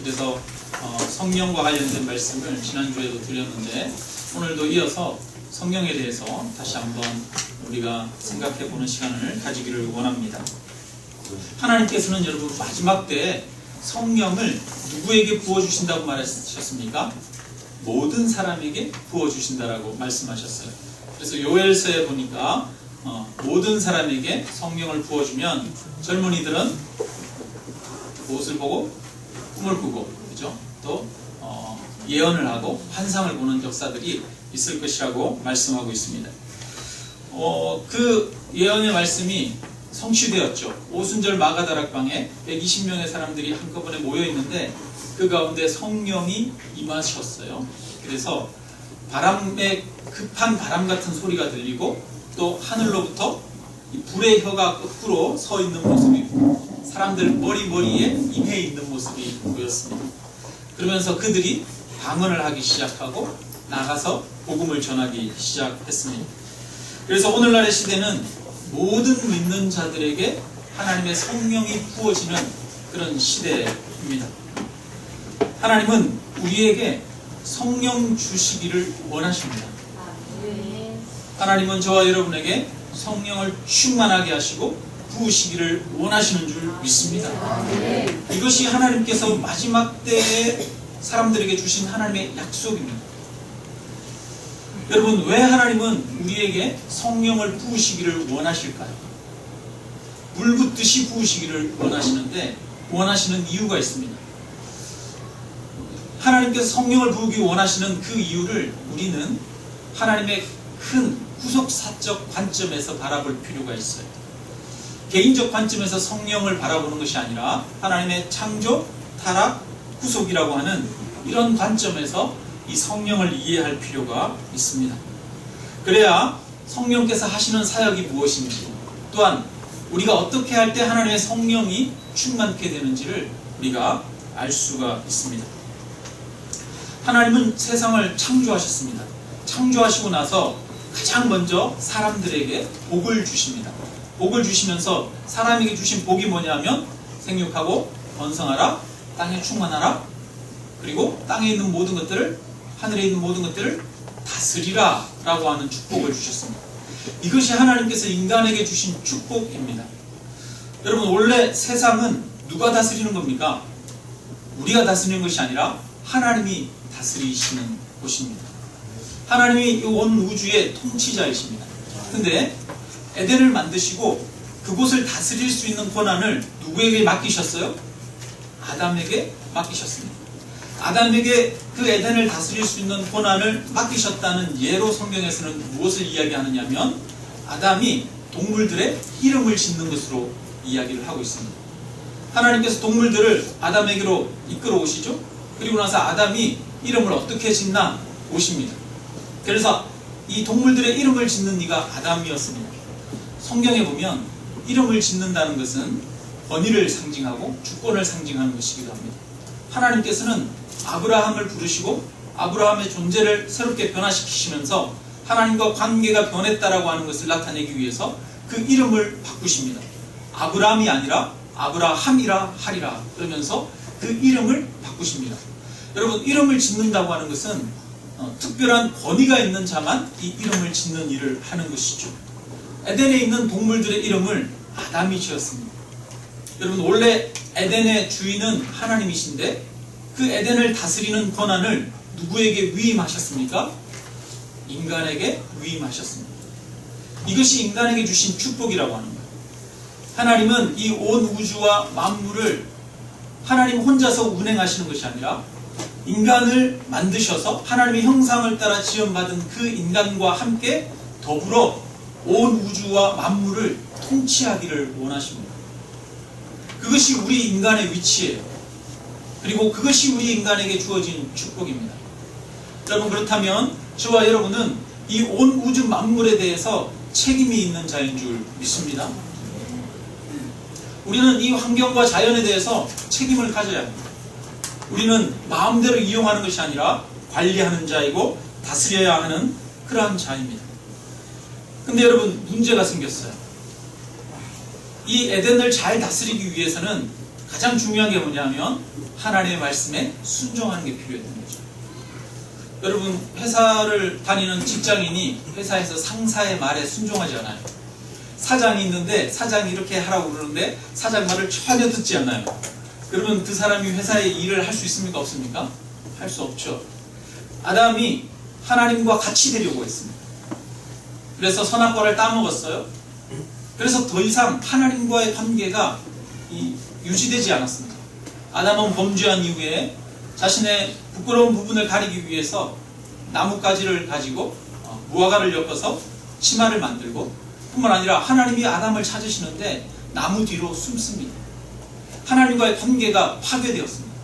그래서 성령과 관련된 말씀을 지난주에도 드렸는데 오늘도 이어서 성령에 대해서 다시 한번 우리가 생각해 보는 시간을 가지기를 원합니다. 하나님께서는 여러분 마지막 때에 성령을 누구에게 부어주신다고 말하셨습니까? 모든 사람에게 부어주신다라고 말씀하셨어요. 그래서 요엘서에 보니까 모든 사람에게 성령을 부어주면 젊은이들은 무엇을 보고? 꿈을 꾸고, 그죠? 또 예언을 하고 환상을 보는 역사들이 있을 것이라고 말씀하고 있습니다. 그 예언의 말씀이 성취되었죠. 오순절 마가다락방에 120명의 사람들이 한꺼번에 모여 있는데 그 가운데 성령이 임하셨어요. 그래서 바람에 급한 바람 같은 소리가 들리고 또 하늘로부터 이 불의 혀가 거꾸로 서 있는 모습이 사람들 머리에 임해 있는 모습이 보였습니다. 그러면서 그들이 방언을 하기 시작하고 나가서 복음을 전하기 시작했습니다. 그래서 오늘날의 시대는 모든 믿는 자들에게 하나님의 성령이 부어지는 그런 시대입니다. 하나님은 우리에게 성령 주시기를 원하십니다. 하나님은 저와 여러분에게 성령을 충만하게 하시고 부으시기를 원하시는 줄 믿습니다. 이것이 하나님께서 마지막 때에 사람들에게 주신 하나님의 약속입니다. 여러분, 왜 하나님은 우리에게 성령을 부으시기를 원하실까요? 물 붓듯이 부으시기를 원하시는 이유가 있습니다. 하나님께서 성령을 부으기 원하시는 그 이유를 우리는 하나님의 큰 구속사적 관점에서 바라볼 필요가 있어요. 개인적 관점에서 성령을 바라보는 것이 아니라 하나님의 창조, 타락, 구속이라고 하는 이런 관점에서 이 성령을 이해할 필요가 있습니다. 그래야 성령께서 하시는 사역이 무엇인지, 또한 우리가 어떻게 할 때 하나님의 성령이 충만케 되는지를 우리가 알 수가 있습니다. 하나님은 세상을 창조하셨습니다. 창조하시고 나서 가장 먼저 사람들에게 복을 주십니다. 복을 주시면서 사람에게 주신 복이 뭐냐면 생육하고 번성하라, 땅에 충만하라, 그리고 땅에 있는 모든 것들을, 하늘에 있는 모든 것들을 다스리라 라고 하는 축복을 주셨습니다. 이것이 하나님께서 인간에게 주신 축복입니다. 여러분, 원래 세상은 누가 다스리는 겁니까? 우리가 다스리는 것이 아니라 하나님이 다스리시는 곳입니다. 하나님이 온 우주의 통치자이십니다. 근데 에덴을 만드시고 그곳을 다스릴 수 있는 권한을 누구에게 맡기셨어요? 아담에게 맡기셨습니다. 아담에게 그 에덴을 다스릴 수 있는 권한을 맡기셨다는 예로 성경에서는 무엇을 이야기하느냐면 아담이 동물들의 이름을 짓는 것으로 이야기를 하고 있습니다. 하나님께서 동물들을 아담에게로 이끌어 오시죠. 그리고 나서 아담이 이름을 어떻게 짓나 보십니다. 그래서 이 동물들의 이름을 짓는 이가 아담이었습니다. 성경에 보면 이름을 짓는다는 것은 권위를 상징하고 주권을 상징하는 것이기도 합니다. 하나님께서는 아브라함을 부르시고 아브라함의 존재를 새롭게 변화시키시면서 하나님과 관계가 변했다라고 하는 것을 나타내기 위해서 그 이름을 바꾸십니다. 아브라함이 아니라 아브라함이라 하리라 그러면서 그 이름을 바꾸십니다. 여러분, 이름을 짓는다고 하는 것은 특별한 권위가 있는 자만 이 이름을 짓는 일을 하는 것이죠. 에덴에 있는 동물들의 이름을 아담이 지었습니다. 여러분, 원래 에덴의 주인은 하나님이신데 그 에덴을 다스리는 권한을 누구에게 위임하셨습니까? 인간에게 위임하셨습니다. 이것이 인간에게 주신 축복이라고 하는 거예요. 하나님은 이 온 우주와 만물을 하나님 혼자서 운행하시는 것이 아니라 인간을 만드셔서 하나님의 형상을 따라 지음받은 그 인간과 함께 더불어 온 우주와 만물을 통치하기를 원하십니다. 그것이 우리 인간의 위치예요. 그리고 그것이 우리 인간에게 주어진 축복입니다. 여러분, 그렇다면 저와 여러분은 이 온 우주 만물에 대해서 책임이 있는 자인 줄 믿습니다. 우리는 이 환경과 자연에 대해서 책임을 가져야 합니다. 우리는 마음대로 이용하는 것이 아니라 관리하는 자이고 다스려야 하는 그러한 자입니다. 근데 여러분, 문제가 생겼어요. 이 에덴을 잘 다스리기 위해서는 가장 중요한 게 뭐냐면 하나님의 말씀에 순종하는 게 필요했던 거죠. 여러분, 회사를 다니는 직장인이 회사에서 상사의 말에 순종하지 않아요. 사장이 있는데 사장이 이렇게 하라고 그러는데 사장 말을 전혀 듣지 않아요. 그러면 그 사람이 회사에 일을 할 수 있습니까? 없습니까? 할 수 없죠. 아담이 하나님과 같이 되려고 했습니다. 그래서 선악과를 따먹었어요. 그래서 더 이상 하나님과의 관계가 유지되지 않았습니다. 아담은 범죄한 이후에 자신의 부끄러운 부분을 가리기 위해서 나뭇가지를 가지고 무화과를 엮어서 치마를 만들고, 뿐만 아니라 하나님이 아담을 찾으시는데 나무 뒤로 숨습니다. 하나님과의 관계가 파괴되었습니다.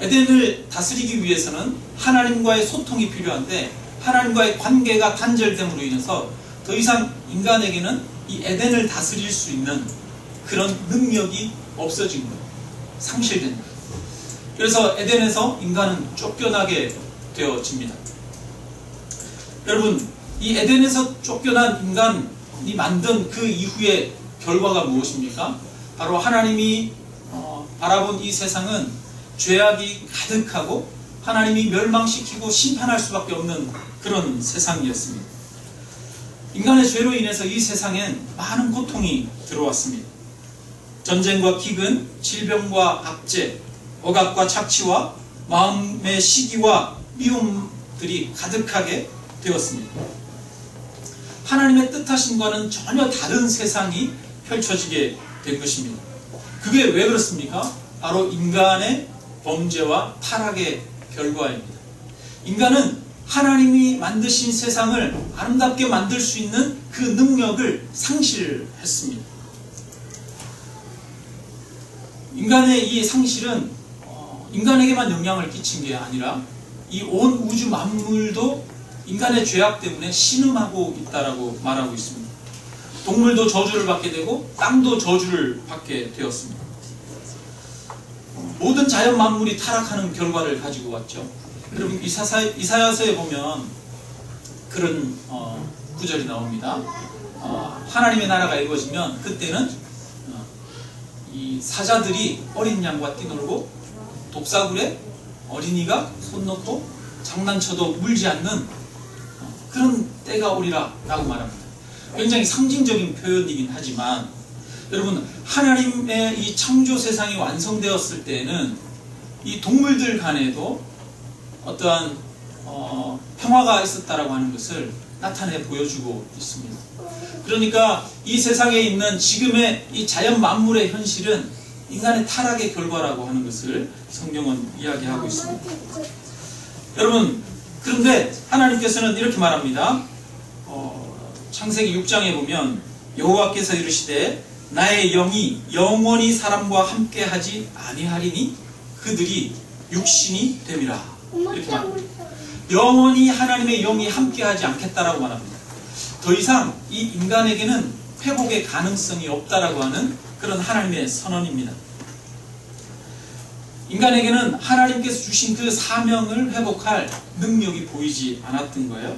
에덴을 다스리기 위해서는 하나님과의 소통이 필요한데 하나님과의 관계가 단절됨으로 인해서 더 이상 인간에게는 이 에덴을 다스릴 수 있는 그런 능력이 없어진 거예요. 상실된 거예요. 그래서 에덴에서 인간은 쫓겨나게 되어집니다. 여러분, 이 에덴에서 쫓겨난 인간이 만든 그 이후의 결과가 무엇입니까? 바로 하나님이 바라본 이 세상은 죄악이 가득하고 하나님이 멸망시키고 심판할 수밖에 없는 그런 세상이었습니다. 인간의 죄로 인해서 이 세상엔 많은 고통이 들어왔습니다. 전쟁과 기근, 질병과 압제, 억압과 착취와 마음의 시기와 미움들이 가득하게 되었습니다. 하나님의 뜻하신과는 전혀 다른 세상이 펼쳐지게 된 것입니다. 그게 왜 그렇습니까? 바로 인간의 범죄와 타락의 결과입니다. 인간은 하나님이 만드신 세상을 아름답게 만들 수 있는 그 능력을 상실했습니다. 인간의 이 상실은 인간에게만 영향을 끼친 게 아니라 이 온 우주 만물도 인간의 죄악 때문에 신음하고 있다라고 말하고 있습니다. 동물도 저주를 받게 되고 땅도 저주를 받게 되었습니다. 모든 자연 만물이 타락하는 결과를 가지고 왔죠. 여러분, 이사야서에 보면 그런 구절이 나옵니다. 하나님의 나라가 이루어지면 그때는 이 사자들이 어린 양과 뛰놀고 독사굴에 어린이가 손 놓고 장난쳐도 물지 않는 그런 때가 오리라 라고 말합니다. 굉장히 상징적인 표현이긴 하지만 여러분, 하나님의 이 창조 세상이 완성되었을 때에는 이 동물들 간에도 어떠한 평화가 있었다라고 하는 것을 나타내 보여주고 있습니다. 그러니까 이 세상에 있는 지금의 이 자연 만물의 현실은 인간의 타락의 결과라고 하는 것을 성경은 이야기하고 있습니다. 여러분, 그런데 하나님께서는 이렇게 말합니다. 창세기 6장에 보면 여호와께서 이르시되 나의 영이 영원히 사람과 함께하지 아니하리니 그들이 육신이 됨이라. 이렇게 말합니다. 영원히 하나님의 영이 함께하지 않겠다라고 말합니다. 더 이상 이 인간에게는 회복의 가능성이 없다라고 하는 그런 하나님의 선언입니다. 인간에게는 하나님께서 주신 그 사명을 회복할 능력이 보이지 않았던 거예요.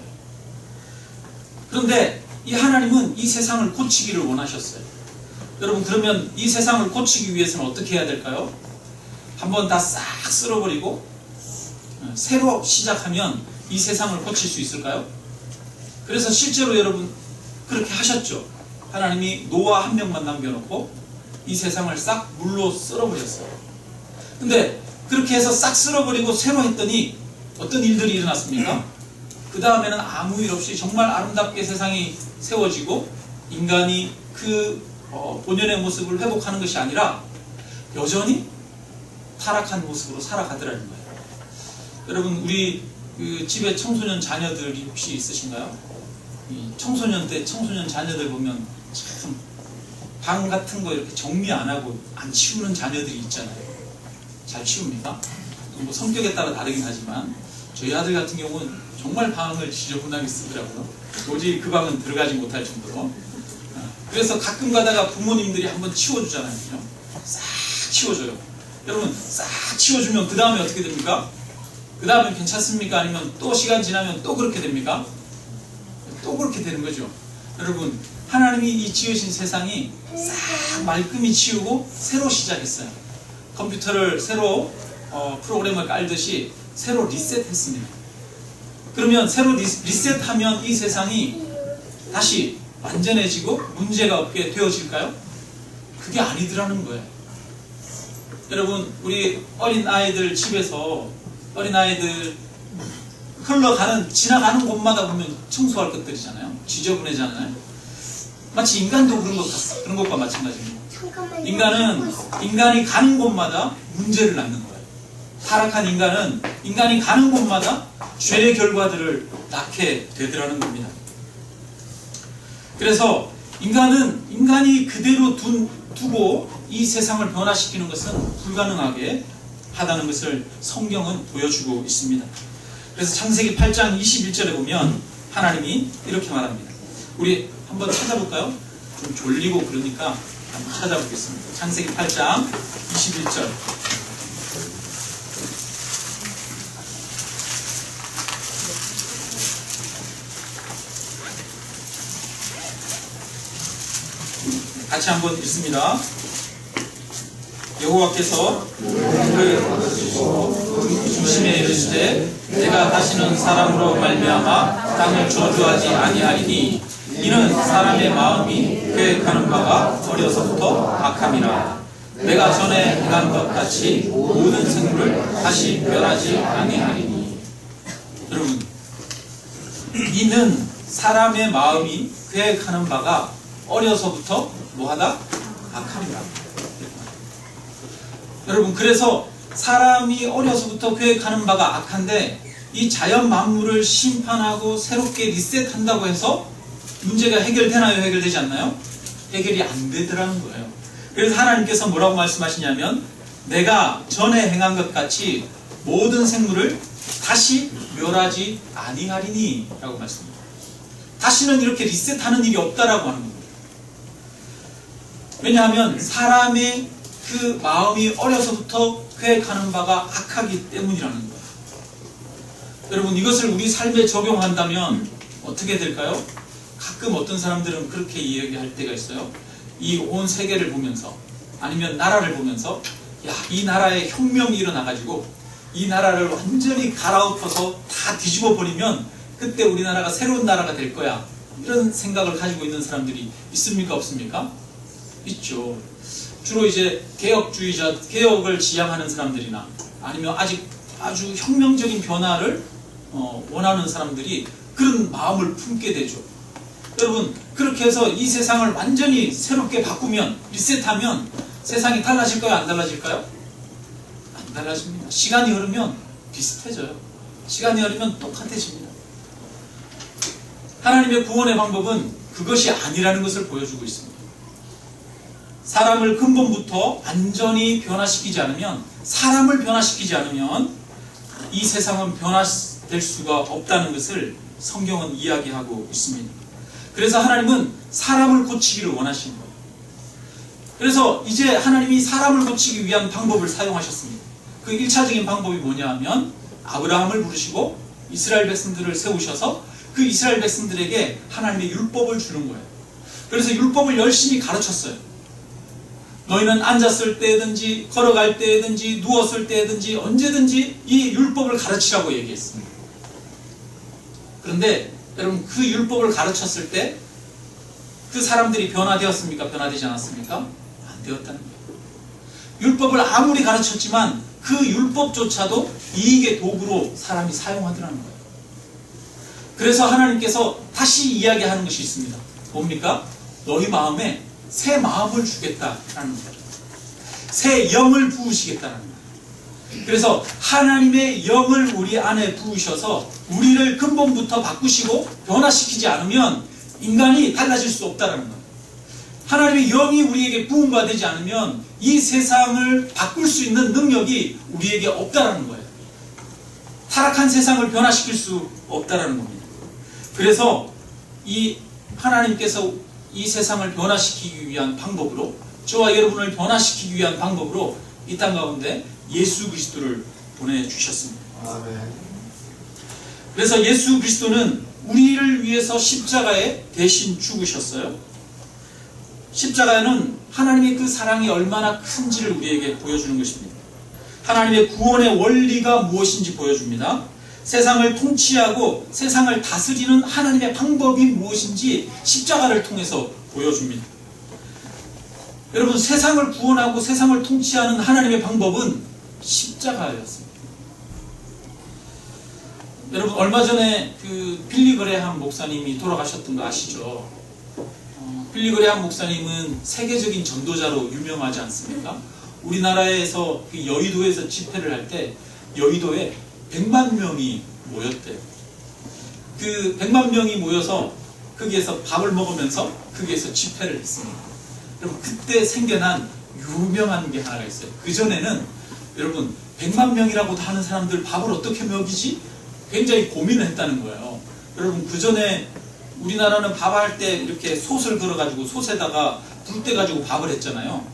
그런데 이 하나님은 이 세상을 고치기를 원하셨어요. 여러분, 그러면 이 세상을 고치기 위해서는 어떻게 해야 될까요? 한번 다 싹 쓸어버리고 새로 시작하면 이 세상을 고칠 수 있을까요? 그래서 실제로 여러분 그렇게 하셨죠. 하나님이 노아 한 명만 남겨놓고 이 세상을 싹 물로 쓸어버렸어요. 근데 그렇게 해서 싹 쓸어버리고 새로 했더니 어떤 일들이 일어났습니까? 그 다음에는 아무 일 없이 정말 아름답게 세상이 세워지고 인간이 그 본연의 모습을 회복하는 것이 아니라 여전히 타락한 모습으로 살아가더라는 거예요. 여러분, 우리 그 집에 청소년 자녀들이 혹시 있으신가요? 이 청소년 때 청소년 자녀들 보면 참 방 같은 거 이렇게 정리 안 하고 안 치우는 자녀들이 있잖아요. 잘 치웁니까? 뭐 성격에 따라 다르긴 하지만 저희 아들 같은 경우는 정말 방을 지저분하게 쓰더라고요. 도저히 그 방은 들어가지 못할 정도로. 그래서 가끔 가다가 부모님들이 한번 치워주잖아요. 싹 치워줘요. 여러분, 싹 치워주면 그 다음에 어떻게 됩니까? 그 다음에 괜찮습니까? 아니면 또 시간 지나면 또 그렇게 됩니까? 또 그렇게 되는 거죠. 여러분, 하나님이 이 지으신 세상이 싹 말끔히 지우고 새로 시작했어요. 컴퓨터를 새로 프로그램을 깔듯이 새로 리셋했습니다. 그러면 새로 리셋하면 이 세상이 다시 완전해지고 문제가 없게 되어질까요? 그게 아니더라는 거예요. 여러분, 우리 어린아이들 집에서 어린아이들 지나가는 곳마다 보면 청소할 것들이잖아요. 지저분해잖아요. 마치 인간도 그런 것과 마찬가지입니다. 인간이 가는 곳마다 문제를 낳는 거예요. 타락한 인간이 가는 곳마다 죄의 결과들을 낳게 되더라는 겁니다. 그래서 인간이 그대로 두고 이 세상을 변화시키는 것은 불가능하게 하다는 것을 성경은 보여주고 있습니다. 그래서 창세기 8장 21절에 보면 하나님이 이렇게 말합니다. 우리 한번 찾아볼까요? 좀 졸리고 그러니까 한번 찾아보겠습니다. 창세기 8장 21절. 같이 한번 읽습니다. 여호와께서 그를 중심에 이르시되 내가 다시는 사람으로 말미암아 땅을 저주하지 아니하리니 이는 사람의 마음이 계획하는 바가 어려서부터 악함이라. 내가 전에 행한 것 같이 모든 생물을 다시 멸하지 아니하리니. 여러분, 이는 사람의 마음이 계획하는 바가 어려서부터 뭐하다? 악함이라. 여러분, 그래서 사람이 어려서부터 계획하는 바가 악한데 이 자연 만물을 심판하고 새롭게 리셋한다고 해서 문제가 해결되나요? 해결되지 않나요? 해결이 안 되더라는 거예요. 그래서 하나님께서 뭐라고 말씀하시냐면 내가 전에 행한 것 같이 모든 생물을 다시 멸하지 아니하리니 라고 말씀합니다. 다시는 이렇게 리셋하는 일이 없다라고 하는 겁니다. 왜냐하면 사람의 그 마음이 어려서부터 계획하는 바가 악하기 때문이라는 거예요. 여러분, 이것을 우리 삶에 적용한다면 어떻게 될까요? 가끔 어떤 사람들은 그렇게 이야기할 때가 있어요. 이 온 세계를 보면서 아니면 나라를 보면서 야, 이 나라에 혁명이 일어나가지고 이 나라를 완전히 갈아엎어서 다 뒤집어 버리면 그때 우리나라가 새로운 나라가 될 거야. 이런 생각을 가지고 있는 사람들이 있습니까? 없습니까? 있죠. 주로 이제 개혁을 지향하는 사람들이나 아니면 아주 혁명적인 변화를 원하는 사람들이 그런 마음을 품게 되죠. 여러분, 그렇게 해서 이 세상을 완전히 새롭게 바꾸면, 리셋하면 세상이 달라질까요? 안 달라질까요? 안 달라집니다. 시간이 흐르면 비슷해져요. 시간이 흐르면 똑같아집니다. 하나님의 구원의 방법은 그것이 아니라는 것을 보여주고 있습니다. 사람을 근본부터 완전히 변화시키지 않으면, 사람을 변화시키지 않으면 이 세상은 변화될 수가 없다는 것을 성경은 이야기하고 있습니다. 그래서 하나님은 사람을 고치기를 원하시는 거예요. 그래서 이제 하나님이 사람을 고치기 위한 방법을 사용하셨습니다. 그 1차적인 방법이 뭐냐 하면 아브라함을 부르시고 이스라엘 백성들을 세우셔서 그 이스라엘 백성들에게 하나님의 율법을 주는 거예요. 그래서 율법을 열심히 가르쳤어요. 너희는 앉았을 때든지 걸어갈 때든지 누웠을 때든지 언제든지 이 율법을 가르치라고 얘기했습니다. 그런데 여러분, 그 율법을 가르쳤을 때 그 사람들이 변화되었습니까? 변화되지 않았습니까? 안 되었다는 거예요. 율법을 아무리 가르쳤지만 그 율법조차도 이익의 도구로 사람이 사용하더라는 거예요. 그래서 하나님께서 다시 이야기하는 것이 있습니다. 뭡니까? 너희 마음에 새 마음을 주겠다라는 거죠. 새 영을 부으시겠다는 거예요. 그래서 하나님의 영을 우리 안에 부으셔서 우리를 근본부터 바꾸시고 변화시키지 않으면 인간이 달라질 수 없다는 거예요. 하나님의 영이 우리에게 부음바 되지 않으면 이 세상을 바꿀 수 있는 능력이 우리에게 없다는 거예요. 타락한 세상을 변화시킬 수 없다는 겁니다. 그래서 이 하나님께서 이 세상을 변화시키기 위한 방법으로, 저와 여러분을 변화시키기 위한 방법으로 이 땅 가운데 예수 그리스도를 보내주셨습니다. 아멘. 그래서 예수 그리스도는 우리를 위해서 십자가에 대신 죽으셨어요. 십자가는 하나님의 그 사랑이 얼마나 큰지를 우리에게 보여주는 것입니다. 하나님의 구원의 원리가 무엇인지 보여줍니다. 세상을 통치하고 세상을 다스리는 하나님의 방법이 무엇인지 십자가를 통해서 보여줍니다. 여러분, 세상을 구원하고 세상을 통치하는 하나님의 방법은 십자가였습니다. 여러분, 얼마 전에 그 빌리 그레함 목사님이 돌아가셨던 거 아시죠? 빌리 그레함 목사님은 세계적인 전도자로 유명하지 않습니까? 우리나라에서 그 여의도에서 집회를 할 때 여의도에 100만 명이 모였대요. 그 100만 명이 모여서 거기에서 밥을 먹으면서 거기에서 집회를 했습니다. 여러분, 그때 생겨난 유명한 게 하나가 있어요. 그전에는 여러분 100만 명이라고도 하는 사람들 밥을 어떻게 먹이지? 굉장히 고민을 했다는 거예요. 여러분, 그전에 우리나라는 밥할 때 이렇게 솥을 걸어가지고 솥에다가 불 떼가지고 밥을 했잖아요.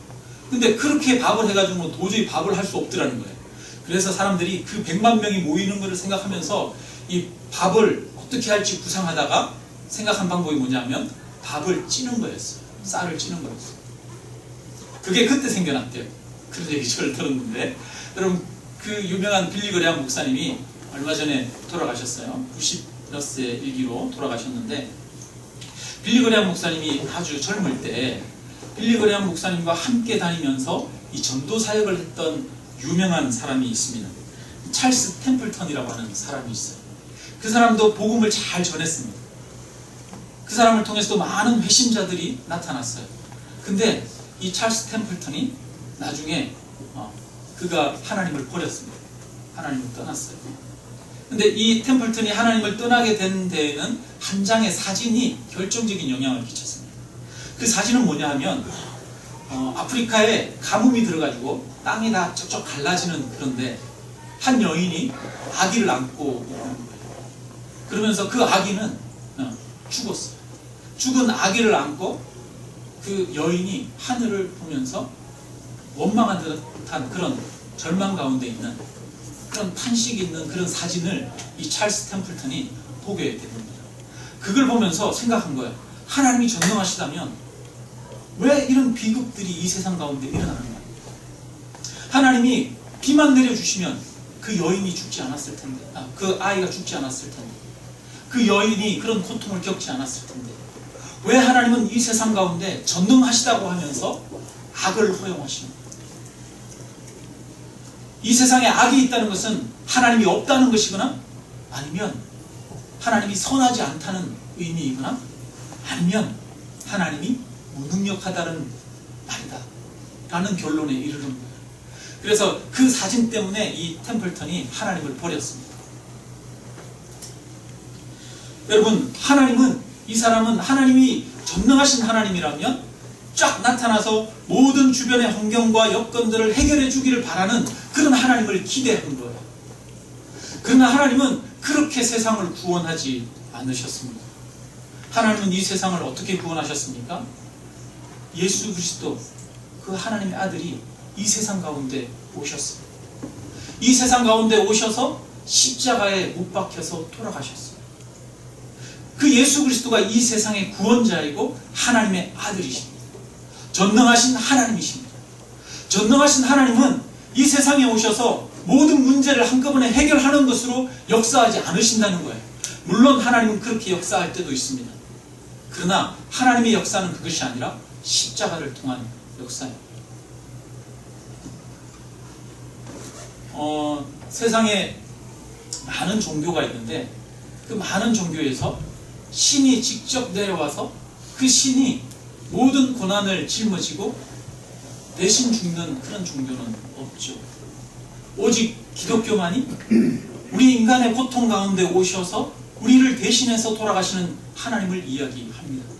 근데 그렇게 밥을 해가지고 도저히 밥을 할 수 없더라는 거예요. 그래서 사람들이 그 100만 명이 모이는 것을 생각하면서 이 밥을 어떻게 할지 구상하다가 생각한 방법이 뭐냐면 밥을 찌는 거였어요. 쌀을 찌는 거였어요. 그게 그때 생겨났대요. 그런 얘기 저를 들었는데, 여러분, 그 유명한 빌리 그레함 목사님이 얼마 전에 돌아가셨어요. 90몇 세 일기로 돌아가셨는데, 빌리 그레함 목사님이 아주 젊을 때 빌리 그레함 목사님과 함께 다니면서 이 전도 사역을 했던 유명한 사람이 있습니다. 찰스 템플턴이라고 하는 사람이 있어요. 그 사람도 복음을 잘 전했습니다. 그 사람을 통해서도 많은 회심자들이 나타났어요. 근데 이 찰스 템플턴이 나중에 그가 하나님을 버렸습니다. 하나님을 떠났어요. 근데 이 템플턴이 하나님을 떠나게 된 데에는 한 장의 사진이 결정적인 영향을 끼쳤습니다. 그 사진은 뭐냐 하면 아프리카에 가뭄이 들어가지고 땅이 다 쩍쩍 갈라지는 그런데 한 여인이 아기를 안고 있는 거예요. 그러면서 그 아기는 죽었어요. 죽은 아기를 안고 그 여인이 하늘을 보면서 원망한 듯한 그런 절망 가운데 있는 그런 탄식이 있는 그런 사진을 이 찰스 템플턴이 보게 됩니다. 그걸 보면서 생각한 거예요. 하나님이 전능하시다면 왜 이런 비극들이 이 세상 가운데 일어나는 거예요? 하나님이 비만 내려주시면 그 여인이 죽지 않았을 텐데, 그 아이가 죽지 않았을 텐데, 그 여인이 그런 고통을 겪지 않았을 텐데, 왜 하나님은 이 세상 가운데 전능하시다고 하면서 악을 허용하시는 거예요? 이 세상에 악이 있다는 것은 하나님이 없다는 것이거나, 아니면 하나님이 선하지 않다는 의미이거나, 아니면 하나님이 무능력하다는 말이다 라는 결론에 이르는 거예요. 그래서 그 사진 때문에 이 템플턴이 하나님을 버렸습니다. 여러분, 이 사람은 하나님이 전능하신 하나님이라면 쫙 나타나서 모든 주변의 환경과 여건들을 해결해 주기를 바라는 그런 하나님을 기대한 거예요. 그러나 하나님은 그렇게 세상을 구원하지 않으셨습니다. 하나님은 이 세상을 어떻게 구원하셨습니까? 예수 그리스도, 그 하나님의 아들이 이 세상 가운데 오셨어요. 이 세상 가운데 오셔서 십자가에 못 박혀서 돌아가셨어요. 그 예수 그리스도가 이 세상의 구원자이고 하나님의 아들이십니다. 전능하신 하나님이십니다. 전능하신 하나님은 이 세상에 오셔서 모든 문제를 한꺼번에 해결하는 것으로 역사하지 않으신다는 거예요. 물론 하나님은 그렇게 역사할 때도 있습니다. 그러나 하나님의 역사는 그것이 아니라 십자가를 통한 역사입니다. 세상에 많은 종교가 있는데 그 많은 종교에서 신이 직접 내려와서 그 신이 모든 고난을 짊어지고 대신 죽는 그런 종교는 없죠. 오직 기독교만이 우리 인간의 고통 가운데 오셔서 우리를 대신해서 돌아가시는 하나님을 이야기합니다.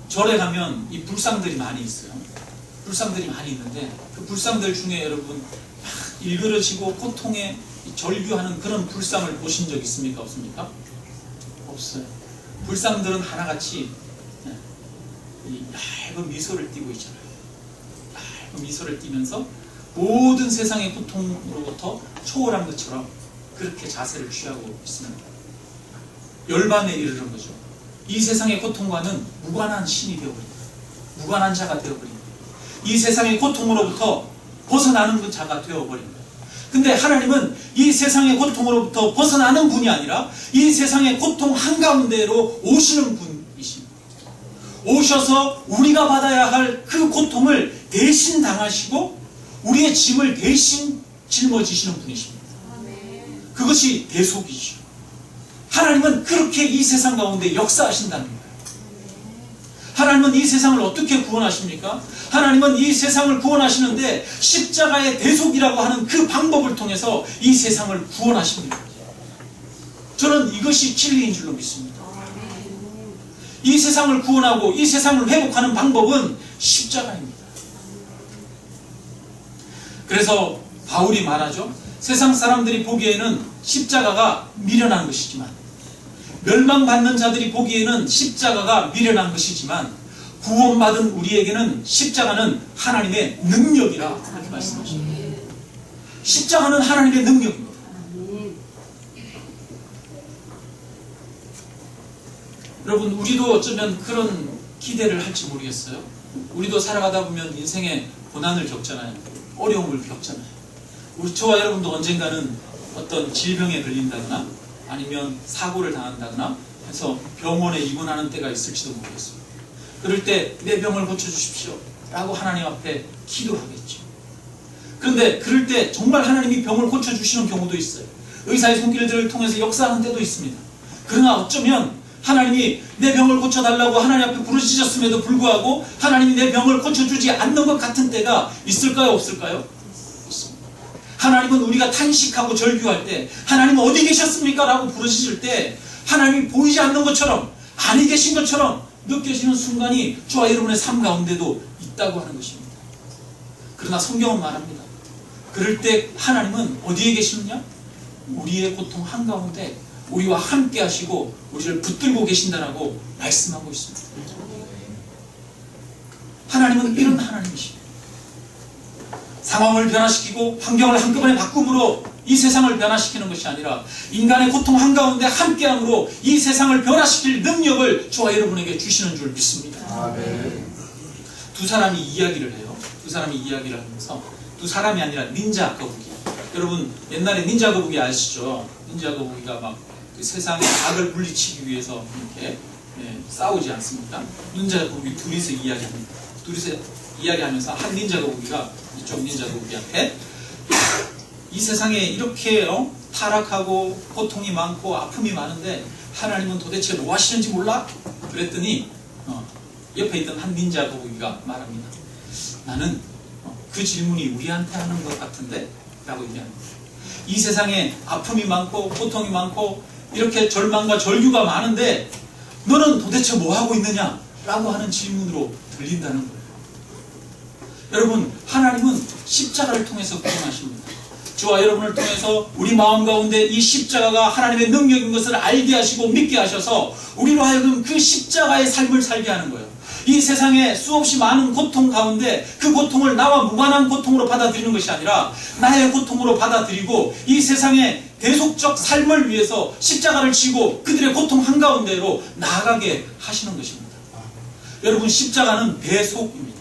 절에 가면 이 불상들이 많이 있어요. 불상들이 많이 있는데 그 불상들 중에 여러분 막 일그러지고 고통에 절규하는 그런 불상을 보신 적 있습니까? 없습니까? 없어요. 불상들은 하나같이 이 얇은 미소를 띠고 있잖아요. 얇은 미소를 띠면서 모든 세상의 고통으로부터 초월한 것처럼 그렇게 자세를 취하고 있습니다. 열반에 이르는 거죠. 이 세상의 고통과는 무관한 신이 되어버립니다. 무관한 자가 되어버립니다. 이 세상의 고통으로부터 벗어나는 그 자가 되어버립니다. 근데 하나님은 이 세상의 고통으로부터 벗어나는 분이 아니라 이 세상의 고통 한가운데로 오시는 분이십니다. 오셔서 우리가 받아야 할 그 고통을 대신 당하시고 우리의 짐을 대신 짊어지시는 분이십니다. 그것이 대속이죠. 하나님은 그렇게 이 세상 가운데 역사하신다는 거예요. 하나님은 이 세상을 어떻게 구원하십니까? 하나님은 이 세상을 구원하시는데 십자가의 대속이라고 하는 그 방법을 통해서 이 세상을 구원하십니다. 저는 이것이 진리인 줄로 믿습니다. 이 세상을 구원하고 이 세상을 회복하는 방법은 십자가입니다. 그래서 바울이 말하죠. 세상 사람들이 보기에는 십자가가 미련한 것이지만, 멸망받는 자들이 보기에는 십자가가 미련한 것이지만, 구원받은 우리에게는 십자가는 하나님의 능력이라 그렇게 말씀하십니다. 십자가는 하나님의 능력입니다. 여러분, 우리도 어쩌면 그런 기대를 할지 모르겠어요. 우리도 살아가다 보면 인생에 고난을 겪잖아요. 어려움을 겪잖아요. 저와 여러분도 언젠가는 어떤 질병에 걸린다거나 아니면 사고를 당한다거나 해서 병원에 입원하는 때가 있을지도 모르겠습니다. 그럴 때 내 병을 고쳐주십시오 라고 하나님 앞에 기도하겠죠. 그런데 그럴 때 정말 하나님이 병을 고쳐주시는 경우도 있어요. 의사의 손길들을 통해서 역사하는 때도 있습니다. 그러나 어쩌면 하나님이 내 병을 고쳐달라고 하나님 앞에 부르짖었음에도 불구하고 하나님이 내 병을 고쳐주지 않는 것 같은 때가 있을까요? 없을까요? 있습니다. 하나님은 우리가 탄식하고 절규할 때 하나님 어디 계셨습니까? 라고 부르짖을 때 하나님이 보이지 않는 것처럼 아니 계신 것처럼 느껴지는 순간이 저와 여러분의 삶 가운데도 있다고 하는 것입니다. 그러나 성경은 말합니다. 그럴 때 하나님은 어디에 계시느냐? 우리의 고통 한가운데 우리와 함께 하시고 우리를 붙들고 계신다라고 말씀하고 있습니다. 하나님은 이런 하나님이십니다. 상황을 변화시키고 환경을 한꺼번에 바꿈으로 이 세상을 변화시키는 것이 아니라 인간의 고통 한가운데 함께함으로 이 세상을 변화시킬 능력을 저와 여러분에게 주시는 줄 믿습니다. 아멘. 두 사람이 이야기를 해요. 두 사람이 이야기를 하면서 두 사람이 아니라 닌자 거북이. 여러분 옛날에 닌자 거북이 아시죠? 닌자 거북이가 막 그 세상의 악을 물리치기 위해서 이렇게 싸우지 않습니까? 닌자 거북이 둘이서 이야기합니다. 둘이서 이야기하면서 한 닌자 거북이가 이쪽 닌자 거북이한테 이 세상에 이렇게 타락하고 고통이 많고 아픔이 많은데 하나님은 도대체 뭐 하시는지 몰라? 그랬더니 옆에 있던 한 닌자 거북이가 말합니다. 나는 그 질문이 우리한테 하는 것 같은데? 라고 얘기합니다. 이 세상에 아픔이 많고 고통이 많고 이렇게 절망과 절규가 많은데 너는 도대체 뭐 하고 있느냐? 라고 하는 질문으로 들린다는 거예요. 여러분, 하나님은 십자가를 통해서 구원하십니다. 저와 여러분을 통해서 우리 마음 가운데 이 십자가가 하나님의 능력인 것을 알게 하시고 믿게 하셔서 우리로 하여금 그 십자가의 삶을 살게 하는 거예요. 이 세상에 수없이 많은 고통 가운데 그 고통을 나와 무관한 고통으로 받아들이는 것이 아니라 나의 고통으로 받아들이고 이 세상의 대속적 삶을 위해서 십자가를 지고 그들의 고통 한가운데로 나아가게 하시는 것입니다. 여러분, 십자가는 대속입니다.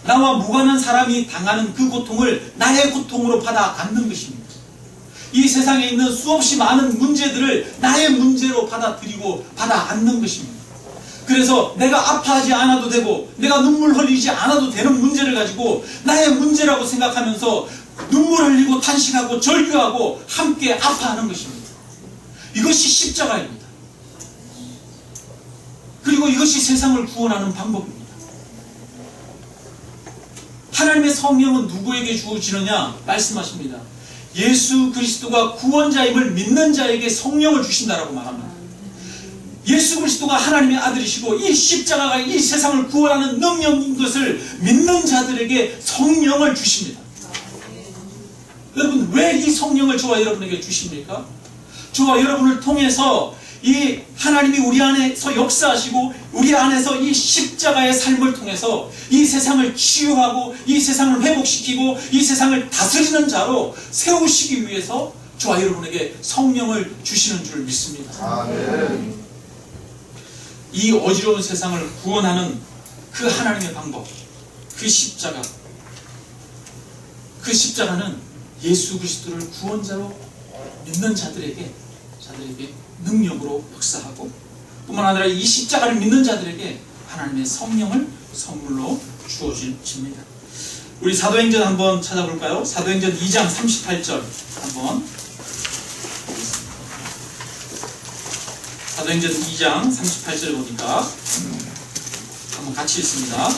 나와 무관한 사람이 당하는 그 고통을 나의 고통으로 받아 안는 것입니다. 이 세상에 있는 수없이 많은 문제들을 나의 문제로 받아들이고 받아 안는 것입니다. 그래서 내가 아파하지 않아도 되고 내가 눈물 흘리지 않아도 되는 문제를 가지고 나의 문제라고 생각하면서 눈물 흘리고 탄식하고 절규하고 함께 아파하는 것입니다. 이것이 십자가입니다. 그리고 이것이 세상을 구원하는 방법입니다. 하나님의 성령은 누구에게 주어지느냐 말씀하십니다. 예수 그리스도가 구원자임을 믿는 자에게 성령을 주신다라고 말합니다. 예수 그리스도가 하나님의 아들이시고 이 십자가가 이 세상을 구원하는 능력인 것을 믿는 자들에게 성령을 주십니다. 여러분, 왜 이 성령을 저와 여러분에게 주십니까? 저와 여러분을 통해서 이 하나님이 우리 안에서 역사하시고 우리 안에서 이 십자가의 삶을 통해서 이 세상을 치유하고 이 세상을 회복시키고 이 세상을 다스리는 자로 세우시기 위해서 저와 여러분에게 성령을 주시는 줄 믿습니다. 아멘. 이 어지러운 세상을 구원하는 그 하나님의 방법, 그 십자가는 예수 그리스도를 구원자로 믿는 자들에게 능력으로 역사하고, 뿐만 아니라 이 십자가를 믿는 자들에게 하나님의 성령을 선물로 주어집니다. 우리 사도행전 한번 찾아볼까요? 사도행전 2장 38절 한번 보겠습니다. 사도행전 2장 38절에 보니까 한번 같이 읽습니다.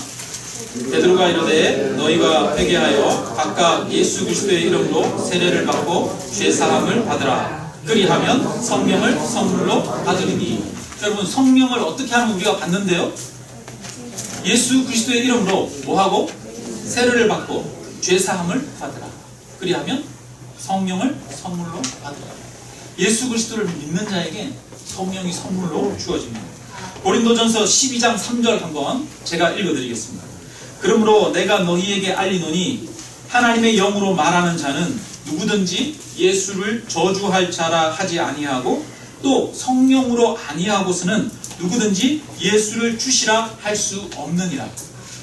베드로가 이르되 너희가 회개하여 각각 예수 그리스도의 이름으로 세례를 받고 죄사함을 받으라. 그리하면 성령을 선물로 받으리니. 여러분, 성령을 어떻게 하면 우리가 받는데요? 예수 그리스도의 이름으로 뭐하고? 세례를 받고 죄사함을 받으라. 그리하면 성령을 선물로 받으라. 예수 그리스도를 믿는 자에게 성령이 선물로 주어집니다. 고린도전서 12장 3절 한번 제가 읽어드리겠습니다. 그러므로 내가 너희에게 알리노니 하나님의 영으로 말하는 자는 누구든지 예수를 저주할 자라 하지 아니하고 또 성령으로 아니하고서는 누구든지 예수를 주시라 할 수 없느니라.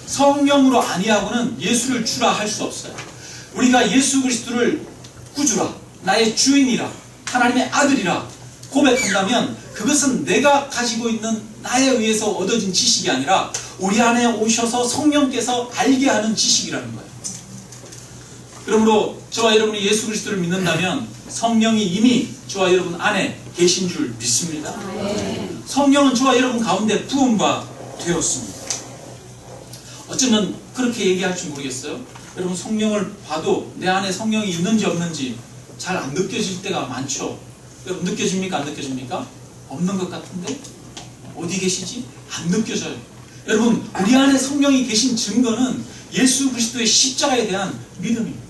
성령으로 아니하고는 예수를 주라 할 수 없어요. 우리가 예수 그리스도를 구주라, 나의 주인이라, 하나님의 아들이라 고백한다면 그것은 내가 가지고 있는 나에 의해서 얻어진 지식이 아니라 우리 안에 오셔서 성령께서 알게 하는 지식이라는 거예요. 그러므로 저와 여러분이 예수 그리스도를 믿는다면 성령이 이미 저와 여러분 안에 계신 줄 믿습니다. 성령은 저와 여러분 가운데 부음바 되었습니다. 어쩌면 그렇게 얘기할지 모르겠어요. 여러분, 성령을 봐도 내 안에 성령이 있는지 없는지 잘 안 느껴질 때가 많죠. 여러분, 느껴집니까? 안 느껴집니까? 없는 것 같은데? 어디 계시지? 안 느껴져요. 여러분, 우리 안에 성령이 계신 증거는 예수 그리스도의 십자가에 대한 믿음입니다.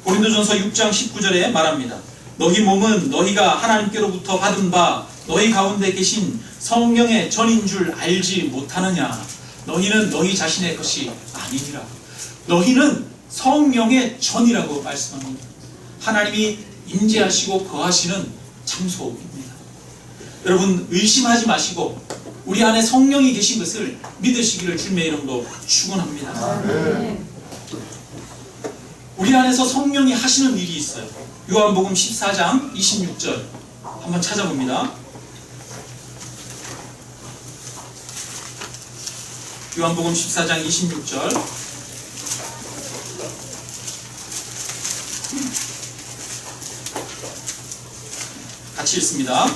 고린도전서 6장 19절에 말합니다. 너희 몸은 너희가 하나님께로부터 받은 바 너희 가운데 계신 성령의 전인 줄 알지 못하느냐. 너희는 너희 자신의 것이 아니니라. 너희는 성령의 전이라고 말씀합니다. 하나님이 임재하시고 거하시는 장소입니다. 여러분, 의심하지 마시고 우리 안에 성령이 계신 것을 믿으시기를 주님의 이름으로 축원합니다. 우리 안에서 성령이 하시는 일이 있어요. 요한복음 14장 26절 한번 찾아봅니다. 요한복음 14장 26절 같이 읽습니다.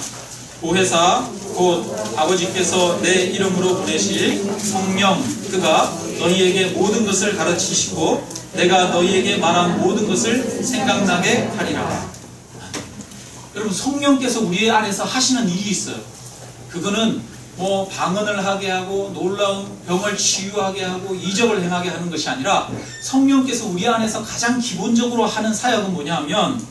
보혜사 곧 아버지께서 내 이름으로 보내실 성령 그가 너희에게 모든 것을 가르치시고 내가 너희에게 말한 모든 것을 생각나게 하리라. 여러분, 성령께서 우리 안에서 하시는 일이 있어요. 그거는 뭐 방언을 하게 하고 놀라운 병을 치유하게 하고 이적을 행하게 하는 것이 아니라 성령께서 우리 안에서 가장 기본적으로 하는 사역은 뭐냐면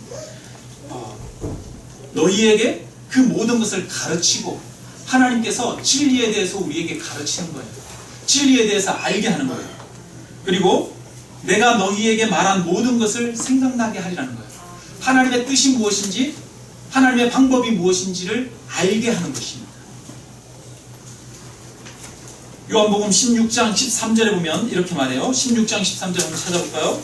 너희에게 그 모든 것을 가르치고 하나님께서 진리에 대해서 우리에게 가르치는 거예요. 진리에 대해서 알게 하는 거예요. 그리고 내가 너희에게 말한 모든 것을 생각나게 하리라는 거예요. 하나님의 뜻이 무엇인지 하나님의 방법이 무엇인지를 알게 하는 것입니다. 요한복음 16장 13절에 보면 이렇게 말해요. 16장 13절 한번 찾아볼까요?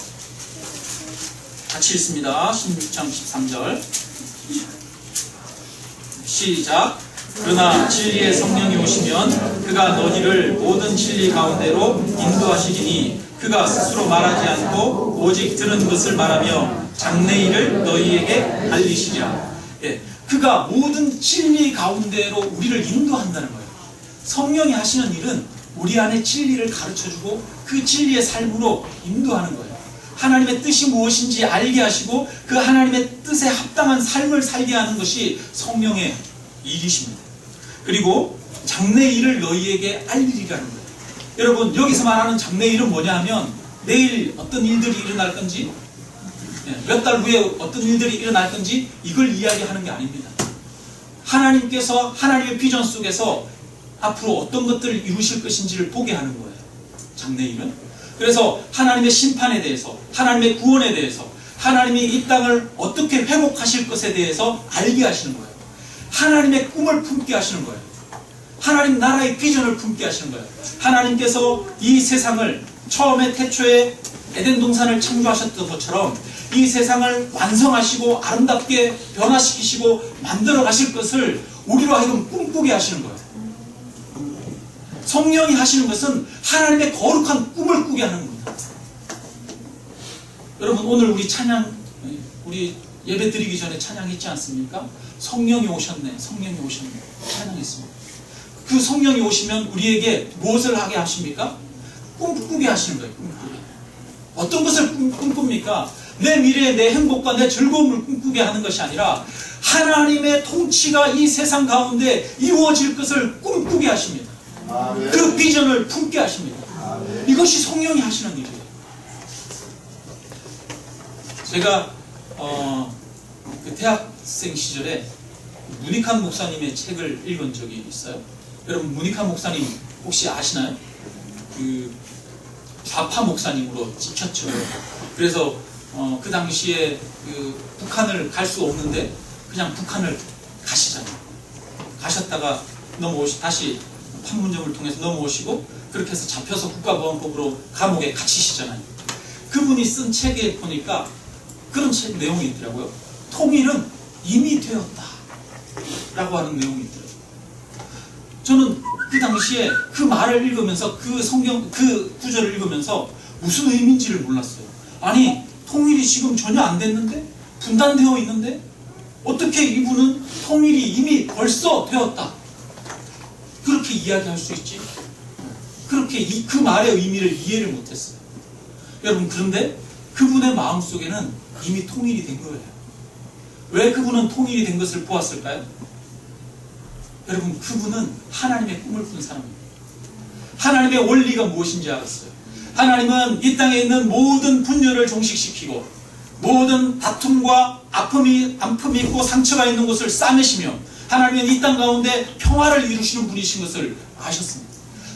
같이 읽습니다. 16장 13절 시작. 그러나 진리의 성령이 오시면 그가 너희를 모든 진리 가운데로 인도하시리니 그가 스스로 말하지 않고 오직 들은 것을 말하며 장래일을 너희에게 알리시리라. 그가 모든 진리 가운데로 우리를 인도한다는 거예요. 성령이 하시는 일은 우리 안에 진리를 가르쳐주고 그 진리의 삶으로 인도하는 거예요. 하나님의 뜻이 무엇인지 알게 하시고 그 하나님의 뜻에 합당한 삶을 살게 하는 것이 성령의 일이십니다. 그리고 장래일을 너희에게 알리리라는 거예요. 여러분, 여기서 말하는 장래일은 뭐냐 하면 내일 어떤 일들이 일어날 건지 몇 달 후에 어떤 일들이 일어날 건지 이걸 이야기하는 게 아닙니다. 하나님께서 하나님의 비전 속에서 앞으로 어떤 것들을 이루실 것인지를 보게 하는 거예요. 장래일은. 그래서 하나님의 심판에 대해서, 하나님의 구원에 대해서, 하나님이 이 땅을 어떻게 회복하실 것에 대해서 알게 하시는 거예요. 하나님의 꿈을 품게 하시는 거예요. 하나님 나라의 비전을 품게 하시는 거예요. 하나님께서 이 세상을 처음에 태초에 에덴 동산을 창조하셨던 것처럼 이 세상을 완성하시고 아름답게 변화시키시고 만들어 가실 것을 우리로 하여금 꿈꾸게 하시는 거예요. 성령이 하시는 것은 하나님의 거룩한 꿈을 꾸게 하는 겁니다. 여러분, 오늘 우리 찬양, 우리 예배 드리기 전에 찬양했지 않습니까? 성령이 오셨네, 성령이 오셨네 찬양했습니다. 그 성령이 오시면 우리에게 무엇을 하게 하십니까? 꿈꾸게 하시는 거예요. 꿈꾸게. 어떤 것을 꿈꿉니까? 내 미래, 내 행복과 내 즐거움을 꿈꾸게 하는 것이 아니라 하나님의 통치가 이 세상 가운데 이루어질 것을 꿈꾸게 하십니다. 그 비전을 품게 하십니다. 이것이 성령이 하시는 일이에요. 제가 그 대학생 시절에 문익환 목사님의 책을 읽은 적이 있어요. 여러분, 문익환 목사님 혹시 아시나요? 그 좌파 목사님으로 찍혔죠. 그래서 그 당시에 그 북한을 갈 수 없는데 그냥 북한을 가시잖아요. 가셨다가 다시 판문점을 통해서 넘어오시고 그렇게 해서 잡혀서 국가보안법으로 감옥에 갇히시잖아요. 그분이 쓴 책에 보니까 그런 책 내용이 있더라고요. 통일은 이미 되었다 라고 하는 내용이 있더라고요. 저는 그 당시에 그 말을 읽으면서 그 성경 그 구절을 읽으면서 무슨 의미인지를 몰랐어요. 아니, 통일이 지금 전혀 안 됐는데, 분단되어 있는데 어떻게 이분은 통일이 이미 벌써 되었다 그렇게 이야기할 수 있지? 그렇게 그 말의 의미를 이해를 못했어요. 여러분, 그런데 그분의 마음속에는 이미 통일이 된 거예요. 왜 그분은 통일이 된 것을 보았을까요? 여러분, 그분은 하나님의 꿈을 꾼 사람입니다. 하나님의 원리가 무엇인지 알았어요. 하나님은 이 땅에 있는 모든 분열을 종식시키고 모든 다툼과 아픔이 있고 상처가 있는 것을 싸매시며 하나님은 이 땅 가운데 평화를 이루시는 분이신 것을 아셨습니다.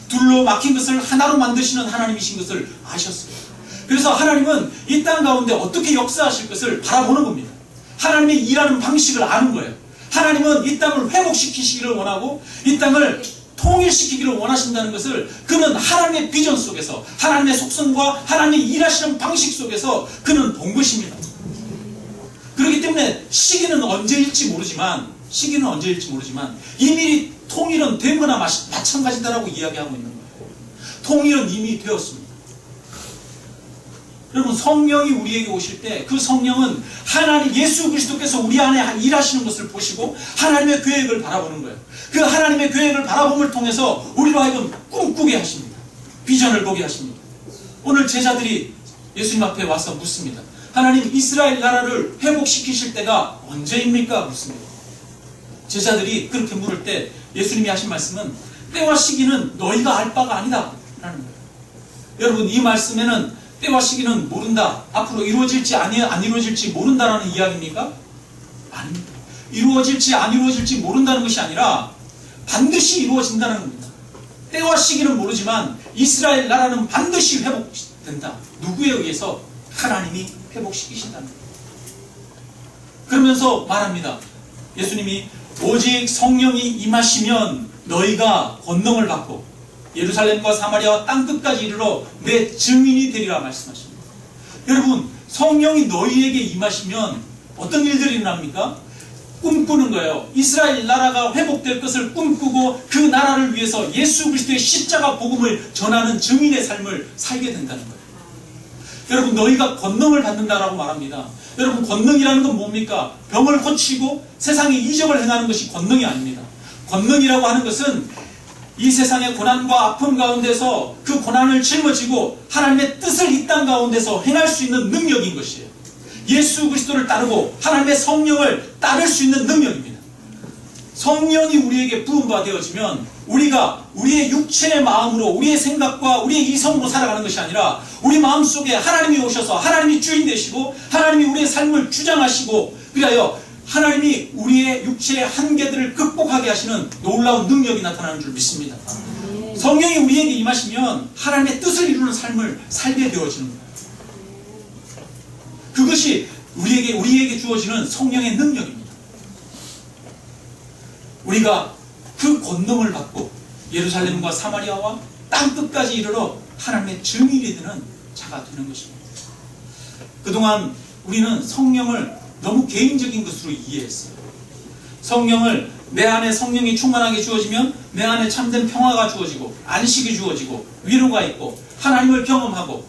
둘로 막힌 것을 하나로 만드시는 하나님이신 것을 아셨어요. 그래서 하나님은 이 땅 가운데 어떻게 역사하실 것을 바라보는 겁니다. 하나님의 일하는 방식을 아는 거예요. 하나님은 이 땅을 회복시키시기를 원하고 이 땅을 통일시키기를 원하신다는 것을 그는 하나님의 비전 속에서 하나님의 속성과 하나님의 일하시는 방식 속에서 그는 본 것입니다. 그렇기 때문에 시기는 언제일지 모르지만 이미 통일은 된 거나 마찬가지다라고 이야기하고 있는 거예요. 통일은 이미 되었습니다. 여러분, 성령이 우리에게 오실 때 그 성령은 하나님 예수 그리스도께서 우리 안에 일하시는 것을 보시고 하나님의 계획을 바라보는 거예요. 그 하나님의 계획을 바라봄을 통해서 우리로 하여금 꿈꾸게 하십니다. 비전을 보게 하십니다. 오늘 제자들이 예수님 앞에 와서 묻습니다. 하나님, 이스라엘 나라를 회복시키실 때가 언제입니까? 묻습니다. 제자들이 그렇게 물을 때 예수님이 하신 말씀은 때와 시기는 너희가 알 바가 아니다 라는 거예요. 여러분, 이 말씀에는 때와 시기는 모른다, 앞으로 이루어질지 안 이루어질지 모른다라는 이야기입니까? 아닙니다. 이루어질지 안 이루어질지 모른다는 것이 아니라 반드시 이루어진다는 겁니다. 때와 시기는 모르지만 이스라엘 나라는 반드시 회복된다. 누구에 의해서? 하나님이 회복시키신다는 겁니다. 그러면서 말합니다. 예수님이 오직 성령이 임하시면 너희가 권능을 받고 예루살렘과 사마리아와 땅끝까지 이르러 내 증인이 되리라 말씀하십니다. 여러분, 성령이 너희에게 임하시면 어떤 일들이 일어납니까? 꿈꾸는 거예요. 이스라엘 나라가 회복될 것을 꿈꾸고 그 나라를 위해서 예수 그리스도의 십자가 복음을 전하는 증인의 삶을 살게 된다는 거예요. 여러분, 너희가 권능을 받는다라고 말합니다. 여러분, 권능이라는 건 뭡니까? 병을 고치고 세상에 이적을 행하는 것이 권능이 아닙니다. 권능이라고 하는 것은 이 세상의 고난과 아픔 가운데서 그 고난을 짊어지고 하나님의 뜻을 이 땅 가운데서 행할 수 있는 능력인 것이에요. 예수 그리스도를 따르고 하나님의 성령을 따를 수 있는 능력입니다. 성령이 우리에게 부음바 되어지면 우리가 우리의 육체의 마음으로 우리의 생각과 우리의 이성으로 살아가는 것이 아니라 우리 마음속에 하나님이 오셔서 하나님이 주인 되시고 하나님이 우리의 삶을 주장하시고 그리하여 하나님이 우리의 육체의 한계들을 극복하게 하시는 놀라운 능력이 나타나는 줄 믿습니다. 성령이 우리에게 임하시면 하나님의 뜻을 이루는 삶을 살게 되어지는 거예요. 그것이 우리에게 주어지는 성령의 능력입니다. 우리가 그 권능을 받고 예루살렘과 사마리아와 땅끝까지 이르러 하나님의 증인이 되는 자가 되는 것입니다. 그동안 우리는 성령을 너무 개인적인 것으로 이해했어요. 성령을, 내 안에 성령이 충만하게 주어지면 내 안에 참된 평화가 주어지고 안식이 주어지고 위로가 있고 하나님을 경험하고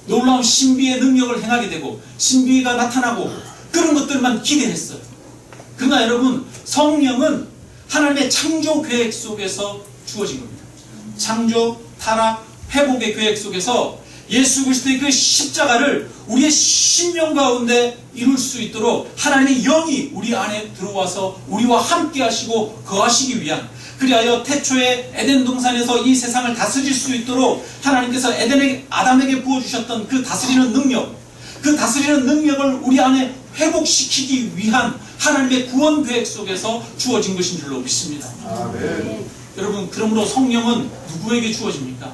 놀라운 신비의 능력을 행하게 되고 신비가 나타나고 그런 것들만 기대했어요. 그러나 여러분, 성령은 하나님의 창조 계획 속에서 주어진 겁니다. 창조, 타락, 회복의 계획 속에서 예수 그리스도의 그 십자가를 우리의 심령 가운데 이룰 수 있도록 하나님의 영이 우리 안에 들어와서 우리와 함께 하시고 거하시기 위한, 그리하여 태초에 에덴 동산에서 이 세상을 다스릴 수 있도록 하나님께서 아담에게 부어주셨던 그 다스리는 능력, 그 다스리는 능력을 우리 안에 회복시키기 위한 하나님의 구원 계획 속에서 주어진 것인 줄로 믿습니다. 아멘. 여러분, 그러므로 성령은 누구에게 주어집니까?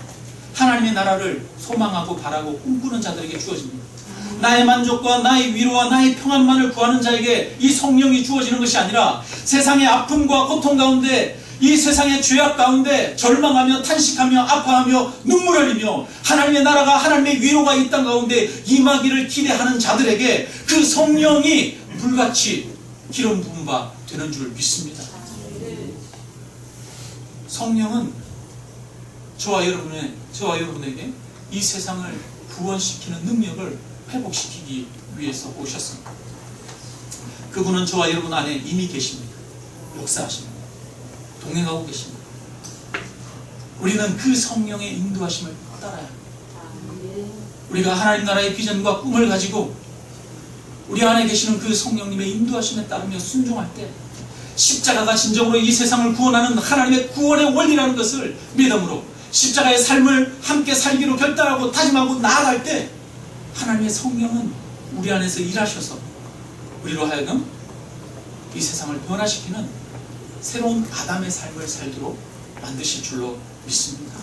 하나님의 나라를 소망하고 바라고 꿈꾸는 자들에게 주어집니다. 나의 만족과 나의 위로와 나의 평안만을 구하는 자에게 이 성령이 주어지는 것이 아니라 세상의 아픔과 고통 가운데, 이 세상의 죄악 가운데 절망하며 탄식하며 아파하며 눈물 흘리며 하나님의 나라가, 하나님의 위로가 이 땅 가운데 임하기를 기대하는 자들에게 그 성령이 물같이 기름 부은 바 되는 줄 믿습니다. 성령은 저와 여러분에게 이 세상을 구원시키는 능력을 회복시키기 위해서 오셨습니다. 그분은 저와 여러분 안에 이미 계십니다. 역사하십니다. 동행하고 계십니다. 우리는 그 성령의 인도하심을 따라야 합니다. 우리가 하나님 나라의 비전과 꿈을 가지고 우리 안에 계시는 그 성령님의 인도하심에 따르며 순종할 때 십자가가 진정으로 이 세상을 구원하는 하나님의 구원의 원리라는 것을 믿음으로 십자가의 삶을 함께 살기로 결단하고 다짐하고 나아갈 때 하나님의 성령은 우리 안에서 일하셔서 우리로 하여금 이 세상을 변화시키는 새로운 아담의 삶을 살도록 만드실 줄로 믿습니다.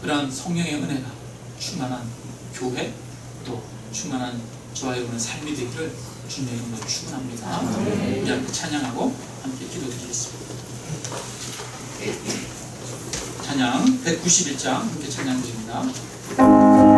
그러한 성령의 은혜가 충만한 교회, 또 충만한 저와 여러분의 삶이 되기를 주님의 이름으로 축원합니다. 우리 함께 찬양하고 함께 기도드리겠습니다. 찬양 191장 함께 찬양 드립니다.